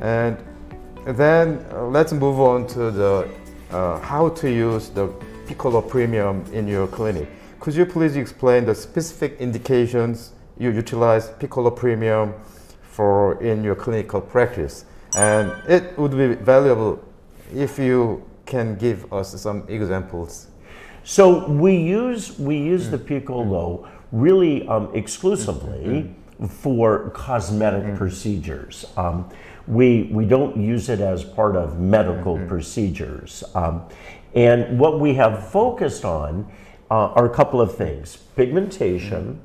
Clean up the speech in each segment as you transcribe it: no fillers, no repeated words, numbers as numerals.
And then let's move on to the how to use the Piccolo Premium in your clinic. Could you please explain the specific indications you utilize Piccolo Premium for in your clinical practice? And it would be valuable if you can give us some examples. So we use the Piccolo really exclusively for cosmetic procedures. We don't use it as part of medical procedures. And what we have focused on are a couple of things: pigmentation,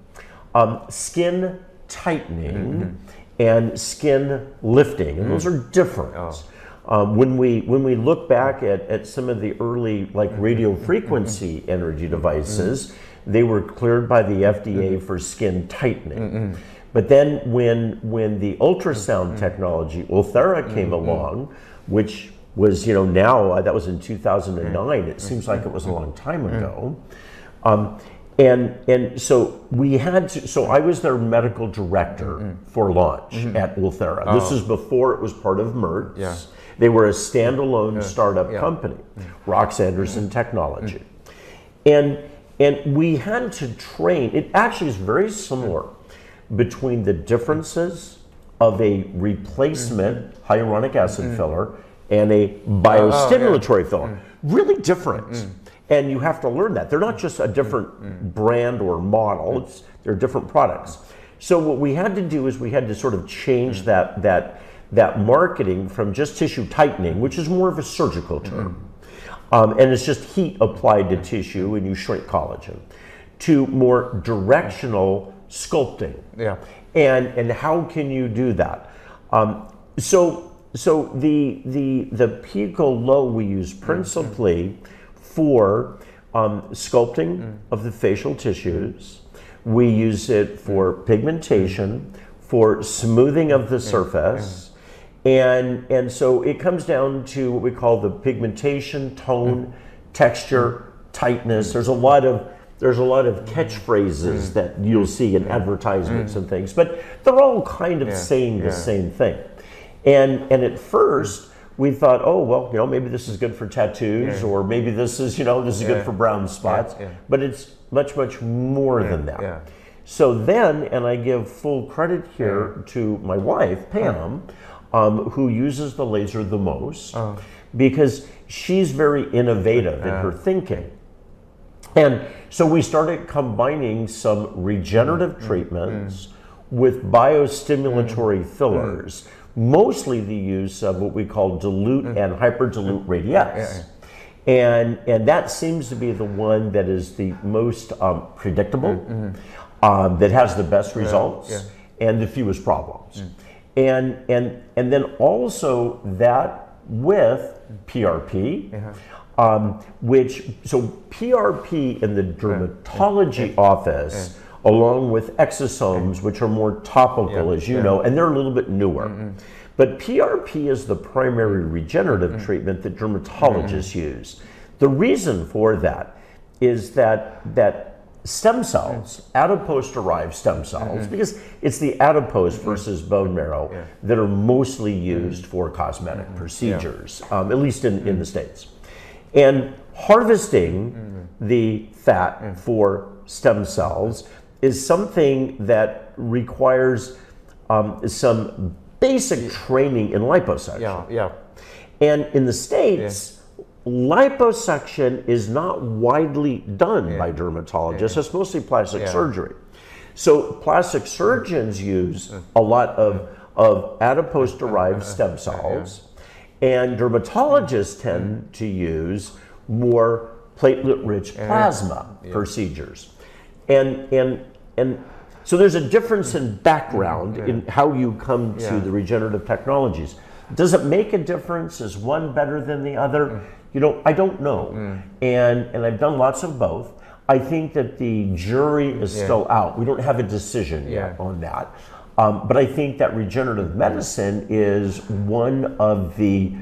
skin tightening, and skin lifting. And those are different. When we look back at some of the early radio frequency energy devices, they were cleared by the FDA for skin tightening. But then when the ultrasound technology, Ulthera, came along, which was, now, that was in 2009, it seems like it was a long time ago. And so we had to, so I was their medical director for launch at Ulthera. This is before it was part of Mertz. Yeah. They were a standalone startup company, Rox Anderson Technology. And we had to train, it actually is very similar between the differences of a replacement hyaluronic acid filler and a biostimulatory filler. Really different. And you have to learn that. They're not just a different brand or model, they're different products. So what we had to do is we had to sort of change that marketing from just tissue tightening, which is more of a surgical term, and it's just heat applied to tissue and you shrink collagen, to more directional sculpting. And how can you do that? So the Piccolo we use principally for sculpting of the facial tissues. We use it for pigmentation, for smoothing of the surface, and so it comes down to what we call the pigmentation, tone, texture, tightness. There's a lot of catchphrases that you'll see in advertisements and things, but they're all kind of saying the same thing. And at first we thought, oh well, maybe this is good for tattoos, or maybe this is good for brown spots, but it's much more than that. So then, and I give full credit here to my wife, Pam, who uses the laser the most, because she's very innovative in her thinking. And so we started combining some regenerative treatments with biostimulatory fillers, mostly the use of what we call dilute and hyperdilute radiesse. And that seems to be the one that is the most predictable, that has the best results and the fewest problems. And then also that with PRP, so PRP in the dermatology office, along with exosomes, which are more topical, as you know, and they're a little bit newer. But PRP is the primary regenerative treatment that dermatologists use. The reason for that is that stem cells, adipose-derived stem cells, because it's the adipose versus bone marrow that are mostly used for cosmetic procedures, at least in the States. And harvesting the fat for stem cells is something that requires some basic training in liposuction. And in the States, liposuction is not widely done by dermatologists. It's mostly plastic surgery. So plastic surgeons use a lot of adipose-derived stem cells, and dermatologists tend to use more platelet-rich plasma procedures. And so there's a difference in background in how you come to the regenerative technologies. Does it make a difference? Is one better than the other? I don't know. And I've done lots of both. I think that the jury is still out. We don't have a decision yet on that. But I think that regenerative medicine is one of the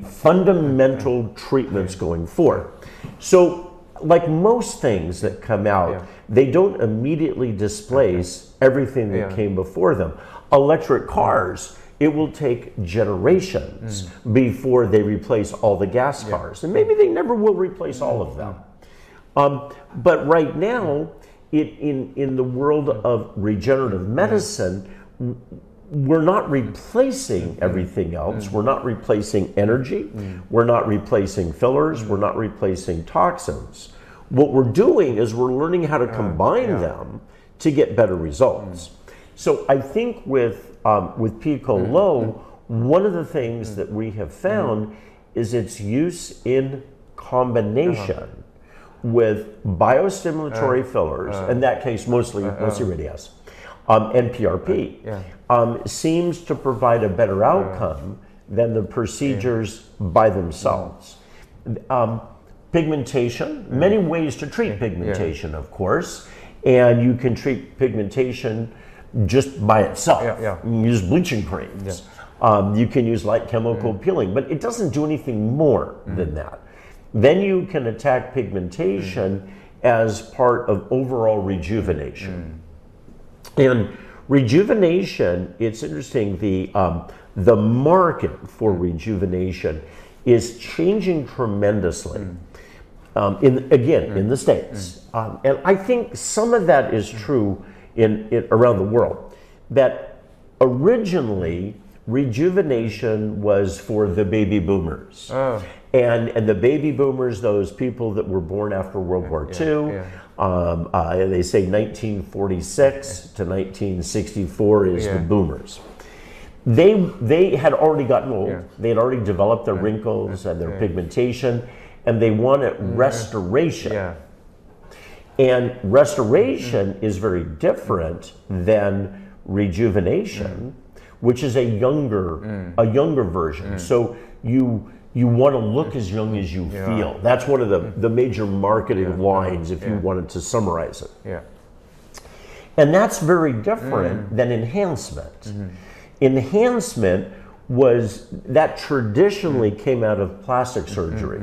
fundamental treatments going forward. So like most things that come out, they don't immediately displace everything that came before them. Electric cars, it will take generations before they replace all the gas cars. And maybe they never will replace all of them. But right now, in the world of regenerative medicine, we're not replacing everything else. We're not replacing energy. We're not replacing fillers. We're not replacing toxins. What we're doing is we're learning how to combine them to get better results. So I think with Pico Low, one of the things that we have found is its use in combination with biostimulatory fillers, in that case mostly radius, and PRP, seems to provide a better outcome than the procedures by themselves. Pigmentation, many ways to treat pigmentation, of course, and you can treat pigmentation just by itself. You can use bleaching creams. You can use light chemical peeling, but it doesn't do anything more than that. Then you can attack pigmentation as part of overall rejuvenation. And rejuvenation, it's interesting, the market for rejuvenation is changing tremendously. In the States. And I think some of that is true around the world. That originally, rejuvenation was for the baby boomers. And the baby boomers, those people that were born after World War II, they say 1946 to 1964 is the boomers. They had already gotten old. They had already developed their wrinkles and their pigmentation, and they wanted restoration. And restoration is very different than rejuvenation, which is a younger version. So you want to look as young as you feel. That's one of the major marketing lines if you wanted to summarize it. And that's very different than enhancement. Enhancement that traditionally came out of plastic surgery,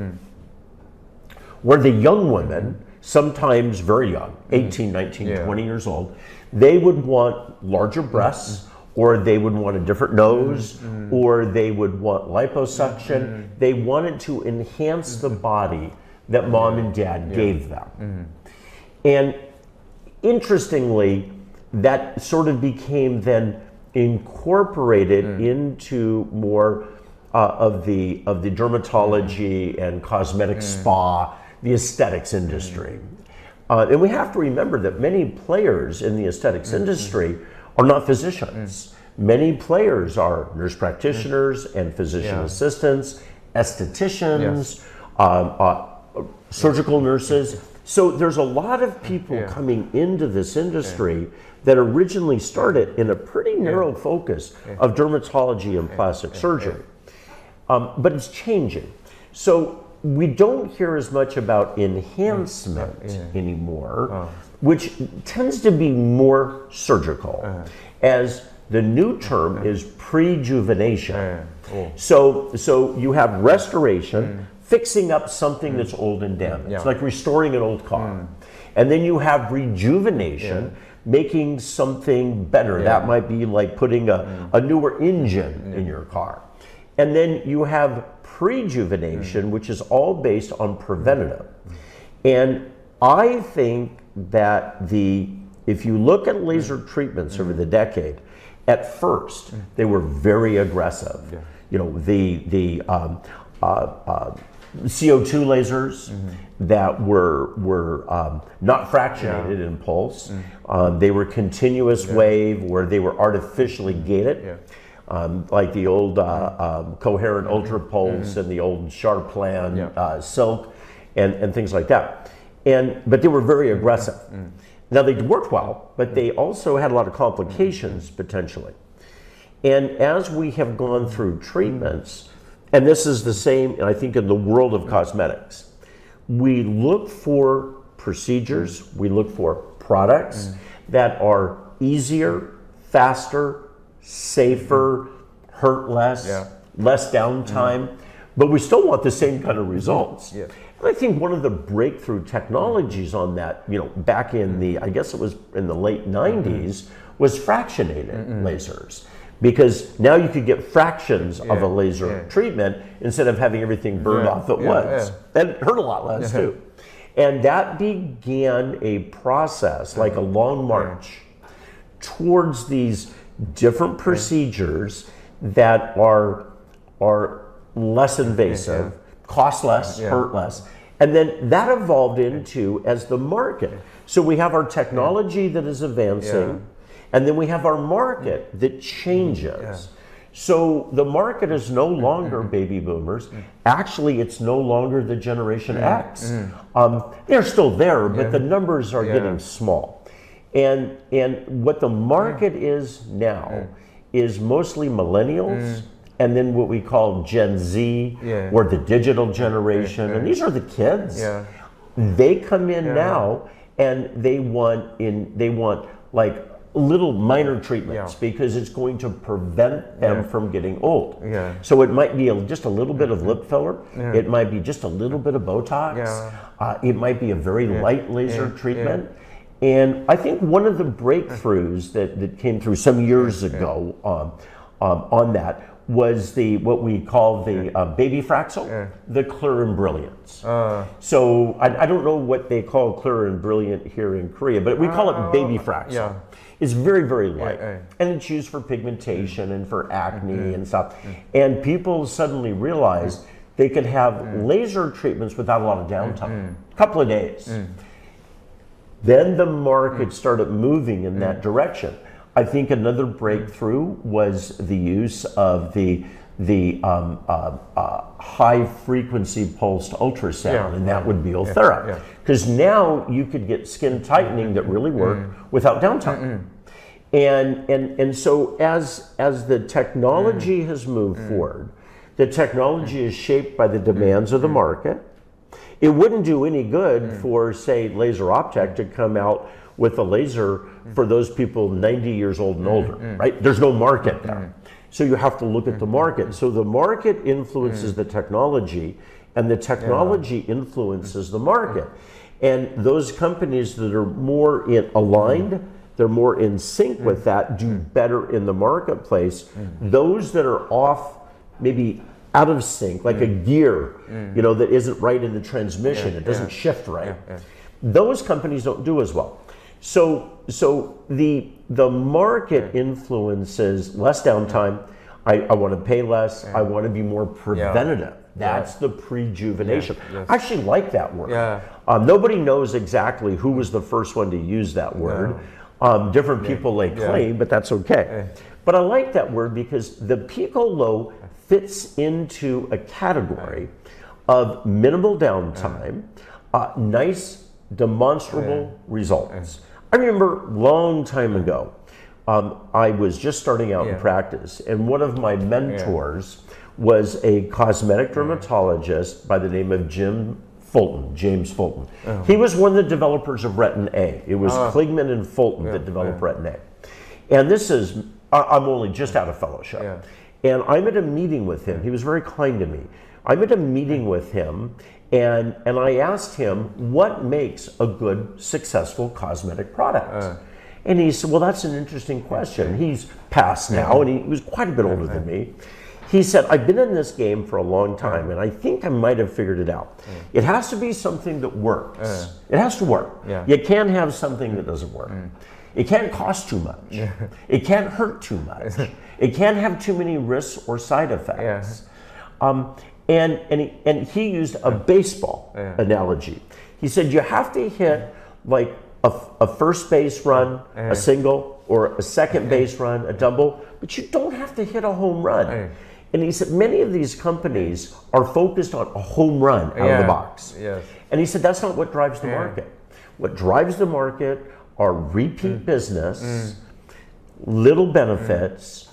where the young women, sometimes very young, 18, 19, 20 years old, they would want larger breasts, or they would want a different nose, or they would want liposuction. They wanted to enhance the body that mom and dad gave them. And interestingly, that sort of became then incorporated into more of the dermatology and cosmetic spa, the aesthetics industry. And we have to remember that many players in the aesthetics industry are not physicians. Many players are nurse practitioners and physician assistants, estheticians, surgical nurses. So there's a lot of people coming into this industry that originally started in a pretty narrow focus of dermatology and plastic surgery. But it's changing. So we don't hear as much about enhancement anymore, which tends to be more surgical, as the new term is prejuvenation. So you have restoration, fixing up something that's old and damaged, like restoring an old car. And then you have rejuvenation, making something better. That might be like putting a newer engine in your car. And then you have prejuvenation, which is all based on preventative. And I think that if you look at laser treatments over the decade, at first they were very aggressive. You know, the CO2 lasers that were not fractionated in pulse. They were continuous wave, where they were artificially gated. Like the old coherent ultra pulse and the old Sharplan silk and things like that. But they were very aggressive. Now they worked well, but they also had a lot of complications potentially. And as we have gone through treatments, and this is the same, I think, in the world of cosmetics, we look for procedures, we look for products that are easier, faster, safer, hurt less, less downtime, but we still want the same kind of results. And I think one of the breakthrough technologies on that, you know, back in I guess it was in the late 90s, was fractionated lasers. because now you could get fractions of a laser treatment instead of having everything burned off at once. And it hurt a lot less too. And that began a process, like a long march, towards these different procedures that are less invasive, cost less, hurt less. And then that evolved into as the market. So we have our technology that is advancing, and then we have our market that changes. So the market is no longer baby boomers. Actually, it's no longer the Generation X. They're still there, but the numbers are getting small. And what the market is now is mostly millennials, and then what we call Gen Z, or the digital generation, and these are the kids. They come in now, and they want like little minor treatments because it's going to prevent them from getting old. So it might be just a little bit of lip filler. It might be just a little bit of Botox. It might be a very light laser treatment. And I think one of the breakthroughs that came through some years ago on that was what we call the baby Fraxel, the Clear and Brilliance. So I don't know what they call Clear and Brilliant here in Korea, but we call it baby Fraxel. It's very, very light. And it's used for pigmentation and for acne and stuff. And people suddenly realized they could have laser treatments without a lot of downtime, a couple of days. Then the market started moving in that direction. I think another breakthrough was the use of the high frequency pulsed ultrasound, and that would be Ulthera. Because now you could get skin tightening that really worked without downtime. And so as the technology has moved forward, the technology is shaped by the demands of the market. It wouldn't do any good for, say, Laser Optech to come out with a laser for those people 90 years old and older, right? There's no market there. So you have to look at the market. So the market influences the technology, and the technology influences the market. And those companies that are more aligned, they're more in sync with that, do better in the marketplace. Those that are off, maybe out of sync, like a gear, that isn't right in the transmission, it doesn't shift right. Those companies don't do as well. So the market influences less downtime. I want to pay less. I want to be more preventative. That's the prejuvenation. I actually like that word. Nobody knows exactly who was the first one to use that word. Different people lay claim, but that's okay. But I like that word because the pico-low fits into a category of minimal downtime, nice demonstrable results. I remember a long time ago, I was just starting out in practice, and one of my mentors was a cosmetic dermatologist by the name of James Fulton. He was one of the developers of Retin A. It was Kligman and Fulton that developed Retin A. And this is, I'm only just out of fellowship. And I'm at a meeting with him. He was very kind to me. I'm at a meeting with him, and I asked him, what makes a good, successful cosmetic product? And he said, well, that's an interesting question. He's passed now, and he was quite a bit older than me. He said, I've been in this game for a long time, and I think I might have figured it out. It has to be something that works. It has to work. You can't have something that doesn't work. It can't cost too much. It can't hurt too much. It can't have too many risks or side effects. And he used a baseball analogy. He said, you have to hit like a first base run, a single, or a second base run, a double, but you don't have to hit a home run. And he said, many of these companies are focused on a home run out of the box. And he said, that's not what drives the market. What drives the market are repeat business, little benefits,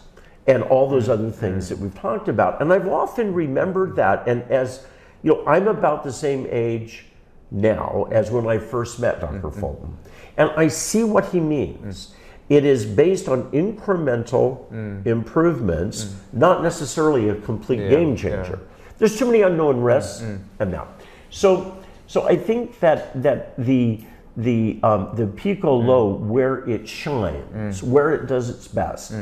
and all those other things that we've talked about. And I've often remembered that. And as you know, I'm about the same age now as when I first met Dr. Fulton. And I see what he means. It is based on incremental improvements, not necessarily a complete game changer. There's too many unknown risks and that. So I think that the pico low, where it shines, where it does its best,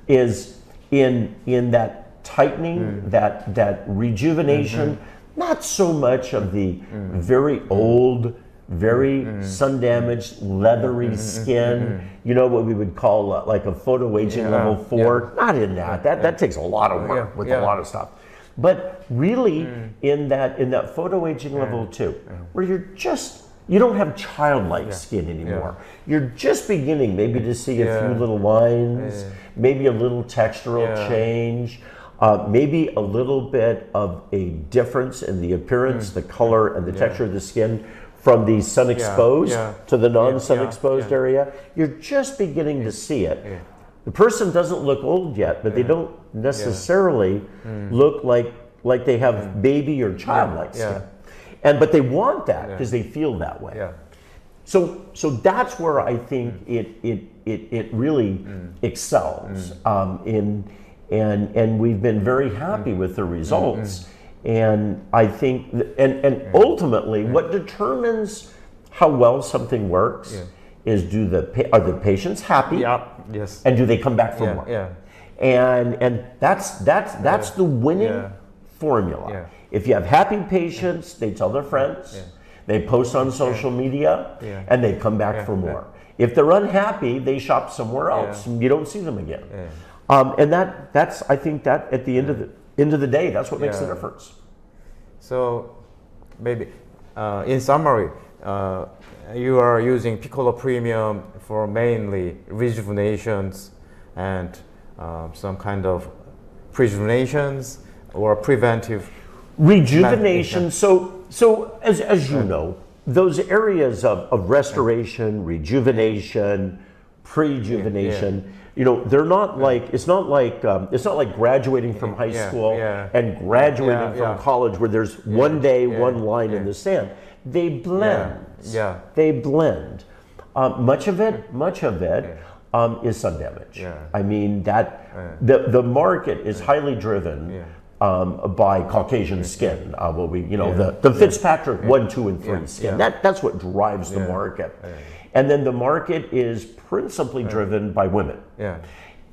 is in that tightening, that rejuvenation, not so much of the very old, very sun-damaged, leathery skin, you know, what we would call like a photo aging level 4, not in that. That takes a lot of work with a lot of stuff. But really in that photo aging level 2, where you don't have childlike skin anymore. You're just beginning maybe to see a few little lines, maybe a little textural change, maybe a little bit of a difference in the appearance, the color, and the texture of the skin from the sun exposed to the non-sun exposed area. You're just beginning to see it. The person doesn't look old yet, but they don't necessarily look like they have baby or childlike skin. But they want that because they feel that way. So that's where I think it really excels and we've been very happy with the results. And I think, and ultimately, what determines how well something works is are the patients happy? Yes. And do they come back for more? And that's the winning formula. If you have happy patients, they tell their friends, they post on social media, and they come back for more. If they're unhappy, they shop somewhere else, and you don't see them again. And that's I think that at the end of the day, that's what makes the difference. So maybe in summary, you are using Piccolo Premium for mainly rejuvenations and some kind of prejuvenations or preventive rejuvenation. So as you know, those areas of restoration, rejuvenation, prejuvenation, you know, they're not like it's not like graduating from high school and graduating from college where there's one day, one line in the sand. They blend. They blend. Much of it is sun damage. I mean that the market is highly driven by Caucasian skin. The Fitzpatrick 1, 2, and 3 skin. That's what drives the market. And then the market is principally driven by women.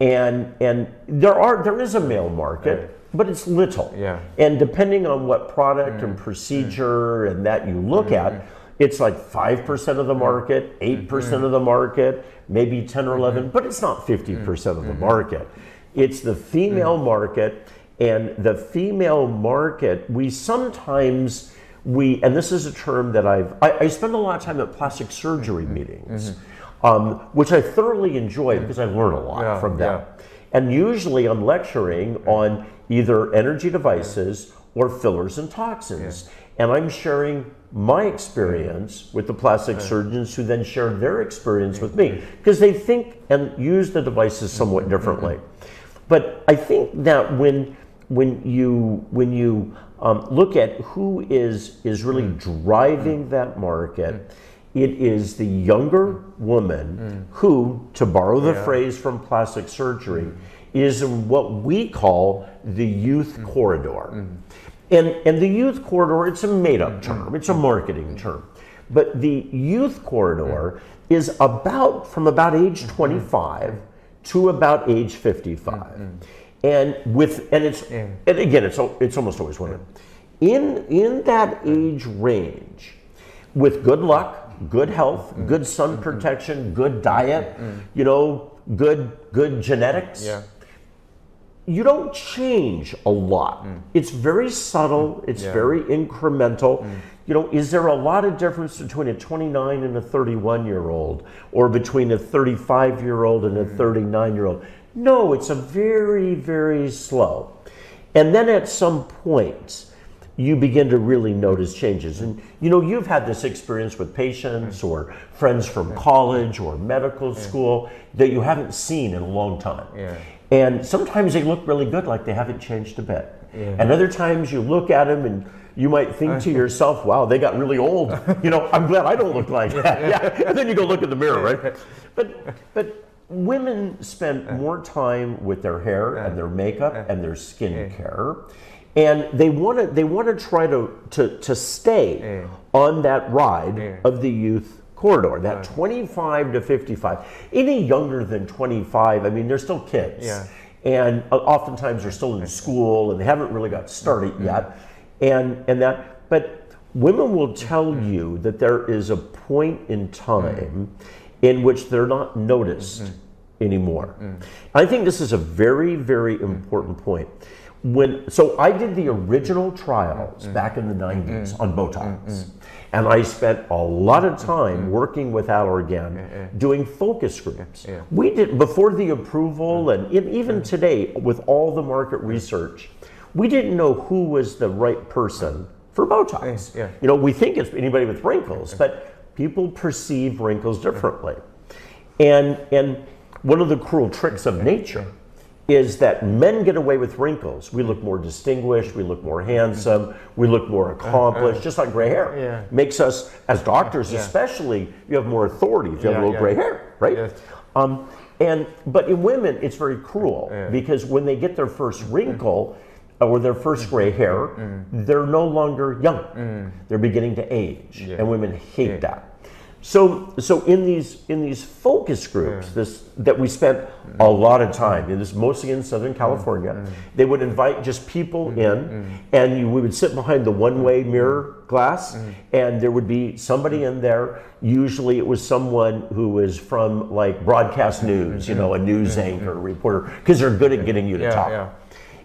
And there is a male market, but it's little. And depending on what product and procedure and that you look at, it's like 5% of the market, 8% of the market, maybe 10 or 11, but it's not 50% of the market. It's the female market, and the female market, we sometimes, and this is a term that I spend a lot of time at plastic surgery meetings, which I thoroughly enjoy because I learn a lot from them. And usually I'm lecturing on either energy devices or fillers and toxins. And I'm sharing my experience with the plastic surgeons who then share their experience with me because they think and use the devices somewhat differently. But I think that when you look at who is really driving that market, it is the younger woman who, to borrow the phrase from plastic surgery, is in what we call the youth corridor. And the youth corridor, it's a made-up term, it's a marketing term. But the youth corridor is from about age 25 to about age 55. And again, it's almost always women. In that age range, with good luck, good health, good sun protection, good diet, good genetics, you don't change a lot. It's very subtle, it's very incremental. Is there a lot of difference between a 29 and a 31-year-old, or between a 35-year-old and a 39-year-old? No, it's a very, very slow. And then at some point, you begin to really notice changes. And you've had this experience with patients or friends from college or medical school that you haven't seen in a long time. And sometimes they look really good, like they haven't changed a bit. And other times you look at them and you might think to yourself, wow, they got really old. I'm glad I don't look like that. And then you go look in the mirror, right? But women spend more time with their hair and their makeup and their skin care. And they want to try to stay on that ride of the youth corridor, that 25 to 55. Any younger than 25, I mean, they're still kids. and oftentimes they're still in school and they haven't really got started yet, and that. But women will tell you that there is a point in time in which they're not noticed anymore. I think this is a very, very important point. So I did the original trials back in the 90s on Botox. And I spent a lot of time working with Allergan doing focus groups. We did, before the approval and even today with all the market research, we didn't know who was the right person for Botox. You know, we think it's anybody with wrinkles, but people perceive wrinkles differently. And one of the cruel tricks of nature is that men get away with wrinkles. We look more distinguished, we look more handsome, we look more accomplished, just like gray hair. Makes us, as doctors especially, you have more authority if you have a little gray hair, right? But in women, it's very cruel because when they get their first wrinkle or their first gray hair, they're no longer young. They're beginning to age, and women hate that. So in these focus groups, that we spent a lot of time, and this mostly in Southern California, they would invite just people in, and we would sit behind the one-way mirror glass, and there would be somebody in there. Usually it was someone who was from like broadcast news, you know, a news anchor, reporter, because they're good at getting you to talk.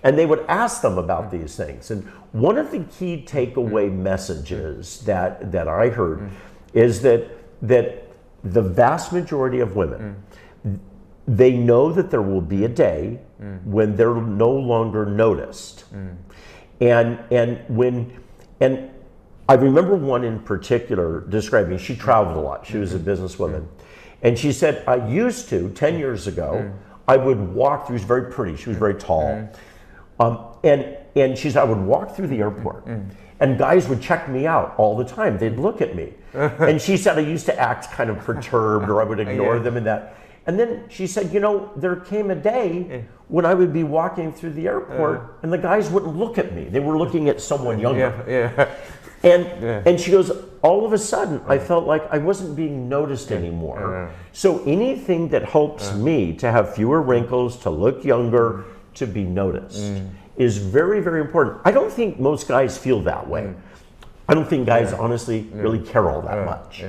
And they would ask them about these things. And one of the key takeaway messages that I heard is that the vast majority of women, they know that there will be a day when they're no longer noticed. And I remember one in particular describing, she traveled a lot, she was a businesswoman, and she said, I used to, 10 years ago, I would walk through, she was very pretty, she was very tall, and she said, I would walk through the airport, and guys would check me out all the time. They'd look at me. And she said I used to act kind of perturbed, or I would ignore them and that. And then she said, you know, there came a day when I would be walking through the airport and the guys wouldn't look at me. They were looking at someone younger. And she goes, all of a sudden, I felt like I wasn't being noticed anymore. So anything that helps me to have fewer wrinkles, to look younger, to be noticed is very, very important. I don't think most guys feel that way. I don't think guys honestly really care all that much,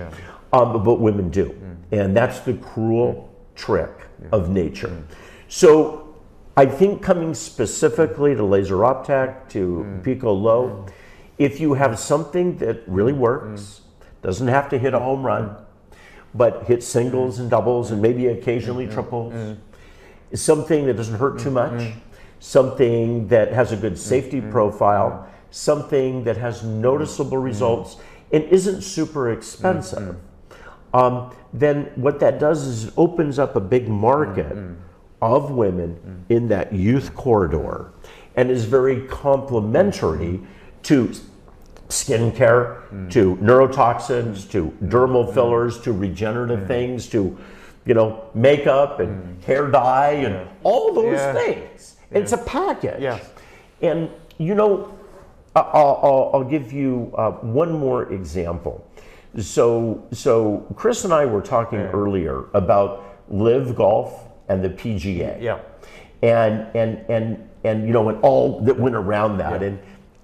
but women do. And that's the cruel trick of nature. So I think coming specifically to laser optech, to Pico Low, if you have something that really works, doesn't have to hit a home run, but hit singles and doubles and maybe occasionally triples, something that doesn't hurt too much, something that has a good safety profile, something that has noticeable results and isn't super expensive, then what that does is it opens up a big market of women in that youth corridor and is very complementary to skincare, to neurotoxins, to dermal fillers, to regenerative things, to, you know, makeup and hair dye and all those things. It's a package. And, you know, I'll give you one more example. So Chris and I were talking earlier about Live Golf and the PGA. And you know, and all that went around that.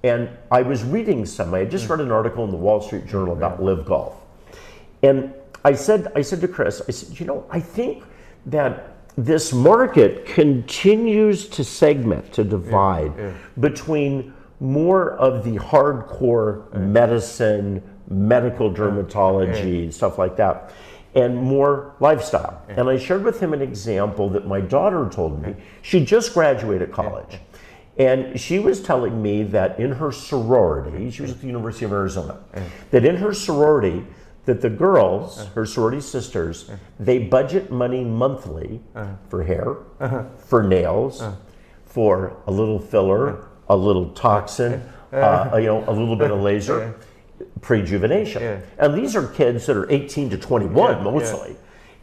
And I was reading I had just read an article in the Wall Street Journal about Live Golf. And I said to Chris, I said, you know, I think that this market continues to segment, to divide between more of the hardcore medicine, medical dermatology, stuff like that, and more lifestyle. And I shared with him an example that my daughter told me. She just graduated college. And she was telling me that in her sorority, she was at the University of Arizona, that in her sorority, that the girls, her sorority sisters, they budget money monthly for hair, for nails, for a little filler, a little toxin, you know, a little bit of laser, prejuvenation. And these are kids that are 18 to 21 mostly.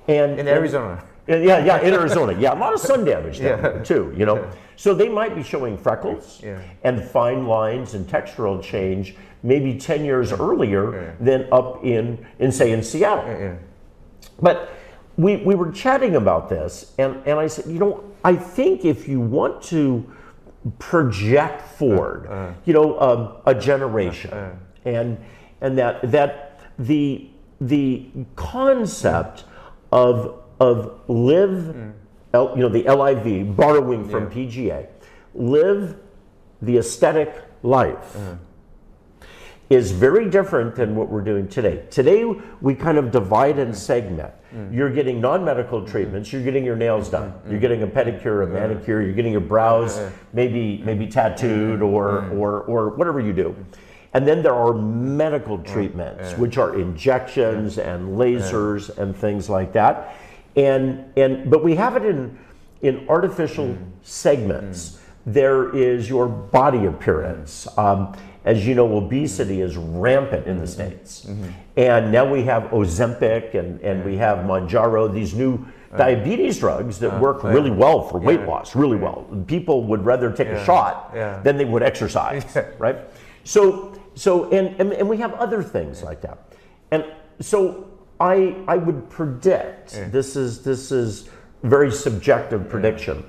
And in Arizona. In Arizona. A lot of sun damage down there too, you know. So they might be showing freckles and fine lines and textural change maybe 10 years earlier than up in say in Seattle. But we were chatting about this, and I said, you know, I think if you want to project forward, you know, a generation, and that the concept of live, you know, the LIV, borrowing from PGA, live the aesthetic life, is very different than what we're doing today. Today, we kind of divide and segment. You're getting non-medical treatments, you're getting your nails done, you're getting a pedicure, a manicure, you're getting your brows maybe tattooed or whatever you do. And then there are medical treatments, which are injections and lasers and things like that. But we have it in artificial segments. There is your body appearance. As you know, obesity is rampant in the States. And now we have Ozempic and we have Mounjaro, these new diabetes drugs that work really well for weight loss, really well. People would rather take a shot than they would exercise, right? So we have other things like that. And so I would predict, this is very subjective prediction,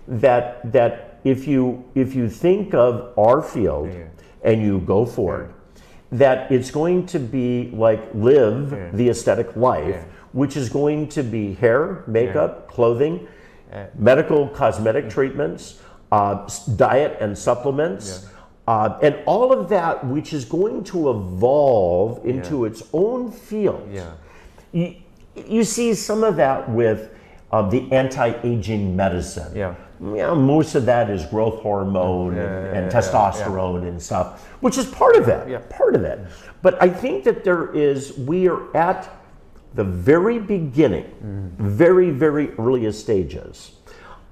that if you think of our field and you go forward, that it's going to be like live the aesthetic life, which is going to be hair, makeup, clothing, medical cosmetic treatments, diet and supplements, and all of that, which is going to evolve into its own field. You see some of that with the anti-aging medicine. Most of that is growth hormone and testosterone and stuff, which is part of it, part of it. But I think that we are at the very beginning, very, very earliest stages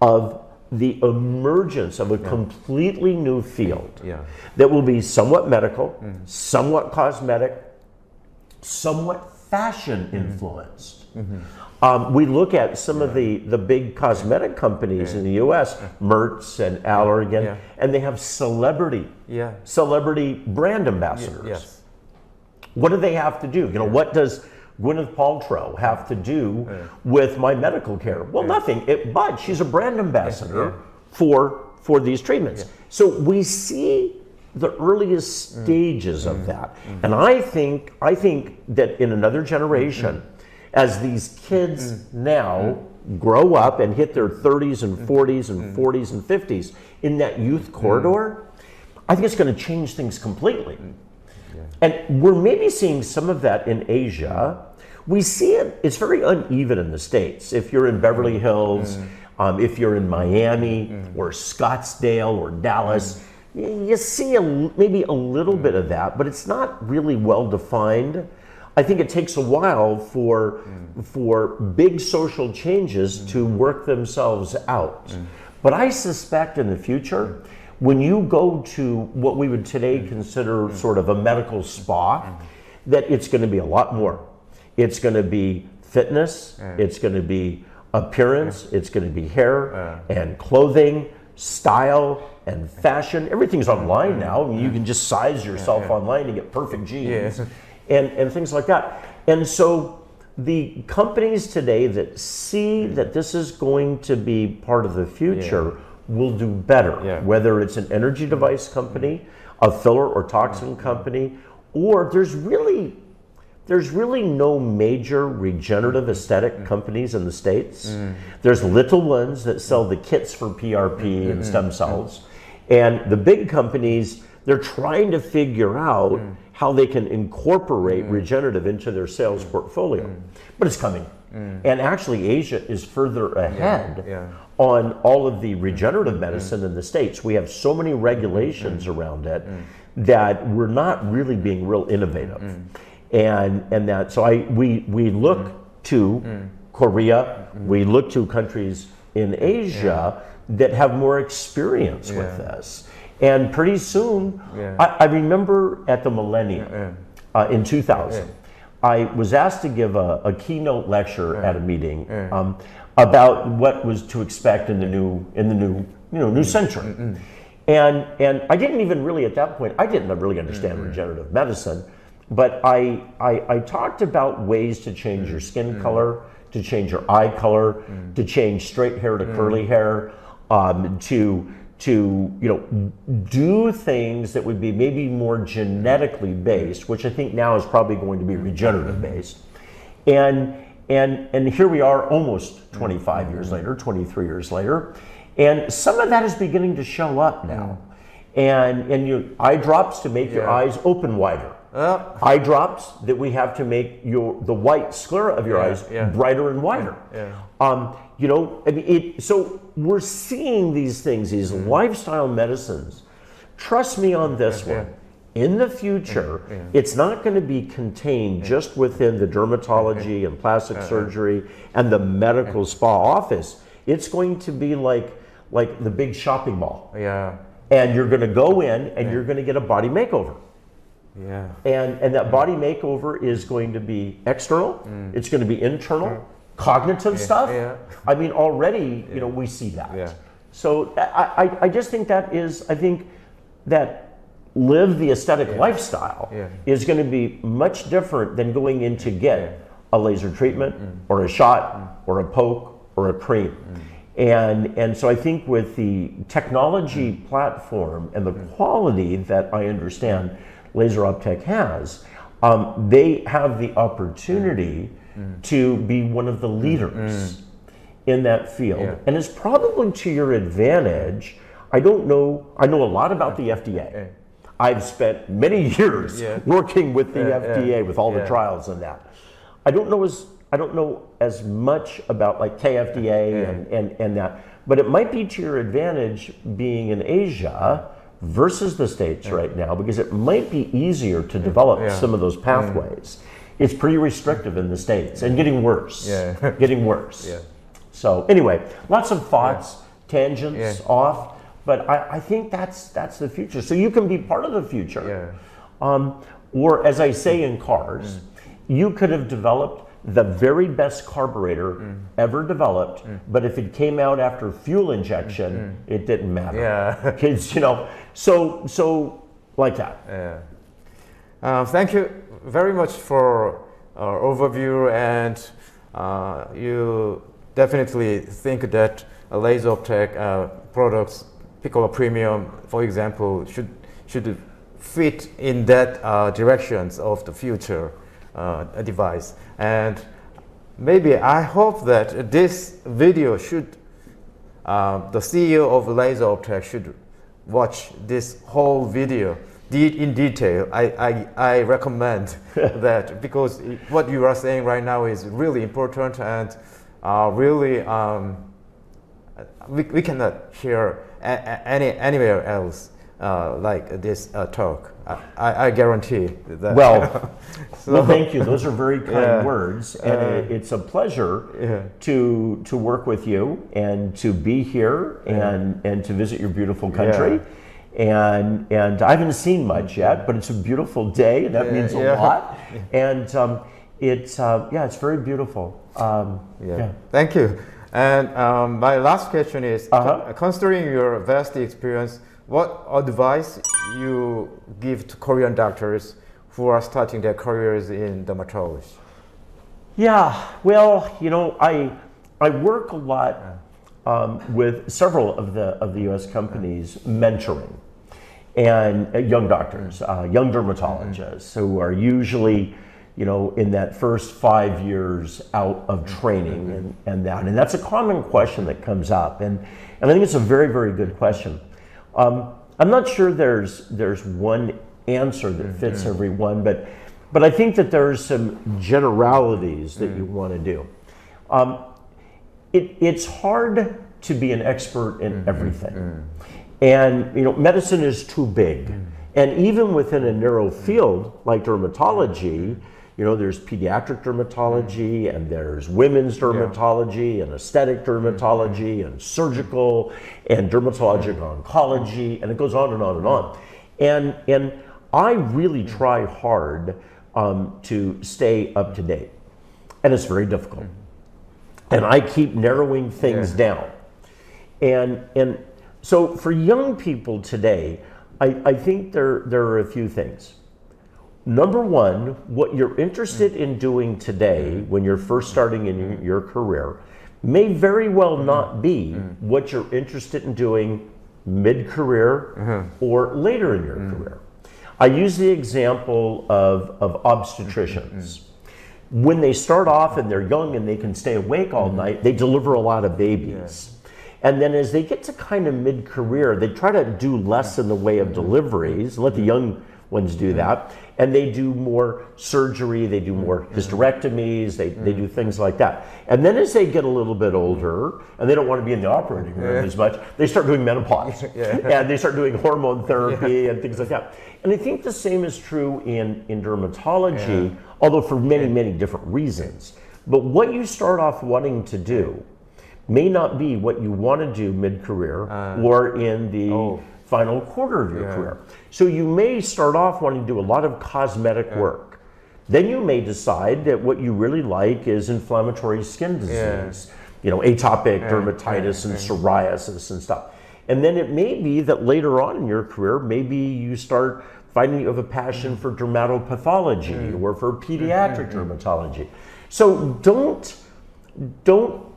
of the emergence of a completely new field that will be somewhat medical, somewhat cosmetic, somewhat fashion influenced. We look at some of the big cosmetic companies in the U.S., Mertz and Allergan, and they have celebrity brand ambassadors. What do they have to do? You know, what does Gwyneth Paltrow have to do with my medical care? Well, nothing. But she's a brand ambassador for these treatments. So we see the earliest stages of that, and I think that in another generation, as these kids now grow up and hit their 30s and 40s and 40s and 50s in that youth corridor, I think it's going to change things completely. And we're maybe seeing some of that in Asia. We see it, it's very uneven in the States. If you're in Beverly Hills, if you're in Miami or Scottsdale or Dallas, you see maybe a little bit of that, but it's not really well defined. I think it takes a while for big social changes to work themselves out. But I suspect in the future, when you go to what we would today consider sort of a medical spa, that it's going to be a lot more. It's going to be fitness, it's going to be appearance, it's going to be hair and clothing, style and fashion. Everything's online now. I mean, you can just size yourself online to get perfect jeans. And things like that. And so the companies today that see that this is going to be part of the future will do better, whether it's an energy device company, a filler or toxin company, or there's really no major regenerative aesthetic companies in the States. There's little ones that sell the kits for PRP and stem cells. And the big companies, they're trying to figure out how they can incorporate regenerative into their sales portfolio. But it's coming. And actually Asia is further ahead on all of the regenerative medicine than the States. We have so many regulations around it that we're not really being real innovative. And that, so we look to Korea, we look to countries in Asia that have more experience with this. And pretty soon, I remember at the Millennium in 2000, I was asked to give a keynote lecture at a meeting about what was to expect in the new century. And I didn't even really at that point, I didn't really understand regenerative medicine, but I talked about ways to change your skin color, to change your eye color, to change straight hair to curly hair, to do things that would be maybe more genetically based, which I think now is probably going to be regenerative based. And here we are almost 25 years later, 23 years later, and some of that is beginning to show up now. And eye drops to make your eyes open wider. Eye drops that we have to make the white sclera of your eyes brighter and wider. So we're seeing these things, these lifestyle medicines. Trust me on this one. In the future, it's not going to be contained just within the dermatology and plastic surgery and the medical spa office. It's going to be like the big shopping mall. And you're going to go in and you're going to get a body makeover. And that body makeover is going to be external. It's going to be internal, cognitive stuff. I mean, already, we see that. So I just think that live the aesthetic lifestyle is going to be much different than going in to get a laser treatment or a shot or a poke or a cream. And so I think with the technology platform and the quality that I understand Laser Optech has, they have the opportunity to be one of the leaders in that field. And it's probably to your advantage. I know a lot about the FDA. I've spent many years working with the FDA with all the trials and that. I don't know as much about like KFDA and that, but it might be to your advantage being in Asia versus the States right now, because it might be easier to develop some of those pathways. It's pretty restrictive in the States and getting worse. Getting worse. So anyway, lots of thoughts, tangents off. But I think that's the future. So you can be part of the future. Or as I say in cars, you could have developed the very best carburetor ever developed, but if it came out after fuel injection, it didn't matter. Kids, so like that. Thank you very much for our overview, and you definitely think that a Laser Optech products, Piccolo Premium, for example, should fit in that directions of the future device. And maybe I hope that this video should, the CEO of Laser Optech should watch this whole video in detail. I recommend that, because what you are saying right now is really important, and really we cannot hear anywhere else like this talk. I guarantee that. Well, well, thank you. Those are very kind words, and it's a pleasure to work with you and to be here and to visit your beautiful country. And I haven't seen much yet, but it's a beautiful day, and that means a lot. And it's very beautiful. Thank you. And my last question is, considering your vast experience, what advice you give to Korean doctors who are starting their careers in dermatology? Yeah, well, I work a lot with several of the U.S. companies mentoring and young doctors, young dermatologists who are usually, in that first 5 years out of training and that's a common question that comes up, and I think it's a very, very good question. I'm not sure there's one answer that fits everyone, but I think that there's some generalities that you want to do. It's hard to be an expert in everything, and medicine is too big, and even within a narrow field like dermatology, there's pediatric dermatology, and there's women's dermatology, and aesthetic dermatology, and surgical, and dermatologic oncology, and it goes on and on and on. And I really try hard to stay up to date, and it's very difficult. And I keep narrowing things down. And so for young people today, I think there are a few things. number one, what you're interested in doing today when you're first starting in your career may very well not be what you're interested in doing mid-career or later in your career. I use the example of obstetricians. When they start off and they're young and they can stay awake all night, they deliver a lot of babies. And then as they get to kind of mid-career, they try to do less in the way of deliveries, let the young ones do that, and they do more surgery, they do more hysterectomies, they do things like that. And then as they get a little bit older, and they don't want to be in the operating room as much, they start doing menopause, and they start doing hormone therapy and things like that. And I think the same is true in dermatology, although for many, many different reasons. But what you start off wanting to do may not be what you want to do mid-career or in the final quarter of your career. So you may start off wanting to do a lot of cosmetic work. Then you may decide that what you really like is inflammatory skin disease, you know, atopic dermatitis and psoriasis and stuff. And then it may be that later on in your career, maybe you start finding you have a passion for dermatopathology or for pediatric dermatology. So don't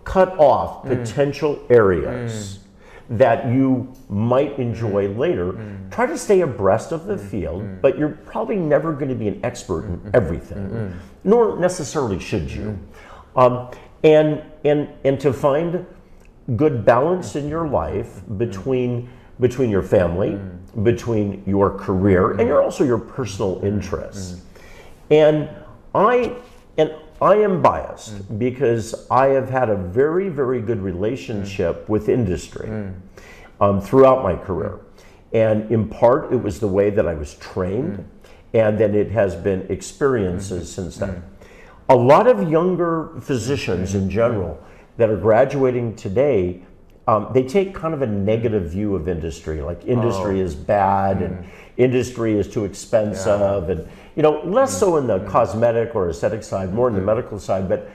cut off potential areas that you might enjoy later. Try to stay abreast of the field, but you're probably never going to be an expert in everything, nor necessarily should you. And to find good balance in your life between your family, between your career, and your personal interests. And I am biased because I have had a very, very good relationship with industry throughout my career. And in part, it was the way that I was trained, and then it has been experiences since then. A lot of younger physicians in general that are graduating today, they take kind of a negative view of industry, like industry is bad and industry is too expensive, and you know, less so in the cosmetic or aesthetic side, more in the medical side. But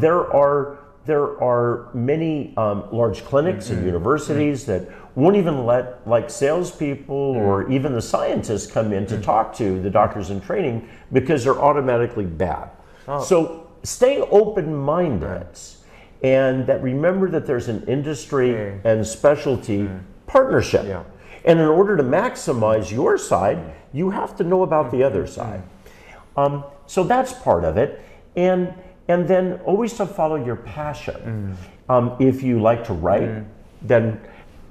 there are many large clinics and universities that won't even let like salespeople or even the scientists come in to talk to the doctors in training because they're automatically bad. So stay open-minded, and that remember that there's an industry and specialty partnership. And in order to maximize your side, you have to know about the other side. So that's part of it. And then always to follow your passion. If you like to write, then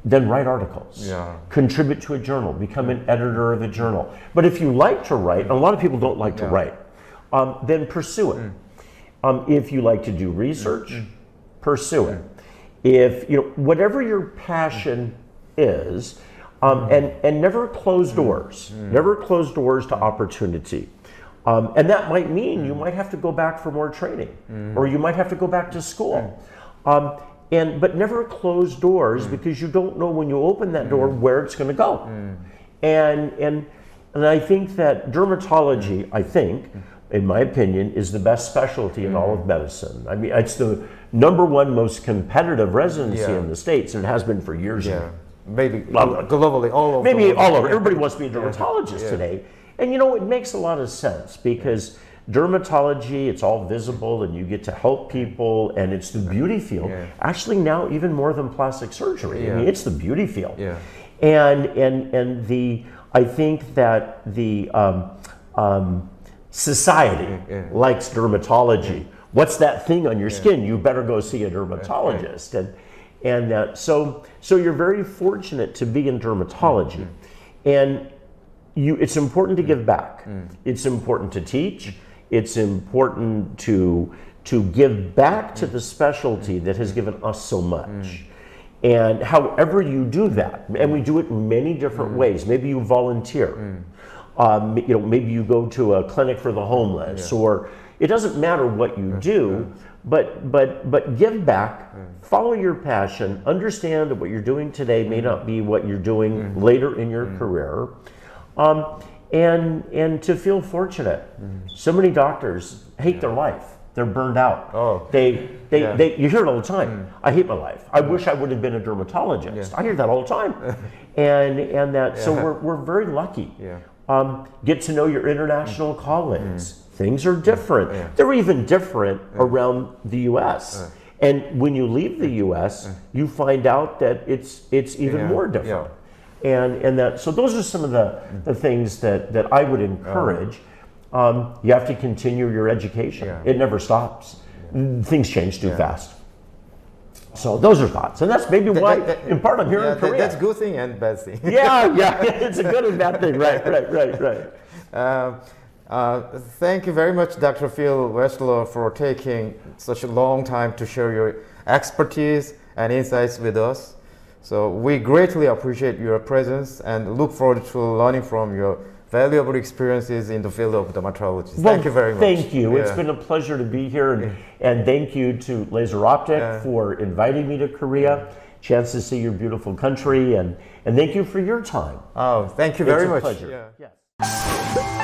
write articles. Contribute to a journal, become an editor of a journal. But if you like to write, and a lot of people don't like to write, then pursue it. If you like to do research, pursue it. If you know whatever your passion is, and never close doors. Never close doors to opportunity. And that might mean you might have to go back for more training, or you might have to go back to school. But never close doors because you don't know when you open that door where it's going to go. And I think that dermatology, in my opinion, is the best specialty in all of medicine. I mean, it's the #1 most competitive residency in the States, and it has been for years. Maybe globally, all over. Maybe all over. Everybody wants to be a dermatologist today. And you know, it makes a lot of sense because dermatology, it's all visible and you get to help people, and it's the beauty field. Actually now even more than plastic surgery. I mean, it's the beauty field. And I think that the society likes dermatology. What's that thing on your skin? You better go see a dermatologist. So you're very fortunate to be in dermatology, and it's important to give back. It's important to teach. It's important to give back to the specialty that has given us so much. And however you do that, and we do it in many different ways. Maybe you volunteer. You know, maybe you go to a clinic for the homeless, or it doesn't matter what you do. But give back, follow your passion, understand that what you're doing today may not be what you're doing later in your career, and to feel fortunate. So many doctors hate their life. They're burned out. You hear it all the time. I hate my life. I wish I would have been a dermatologist. I hear that all the time. So we're very lucky Get to know your international colleagues. Things are different. They're even different around the U.S. And when you leave the U.S., you find out that it's even more different. And that, so those are some of the things that I would encourage. You have to continue your education. It never stops. Things change too fast. So those are thoughts, and that's maybe why, in part, I'm here in Korea. That's good thing and bad thing. It's a good and bad thing. Right. Thank you very much, Dr. Phil Werschler, for taking such a long time to share your expertise and insights with us. So we greatly appreciate your presence and look forward to learning from your valuable experiences in the field of dermatology. Thank you very much. Thank you. It's been a pleasure to be here, and thank you to Laser Optic for inviting me to Korea. Chance to see your beautiful country, and thank you for your time. Oh, thank you very much. It's a pleasure. Yes.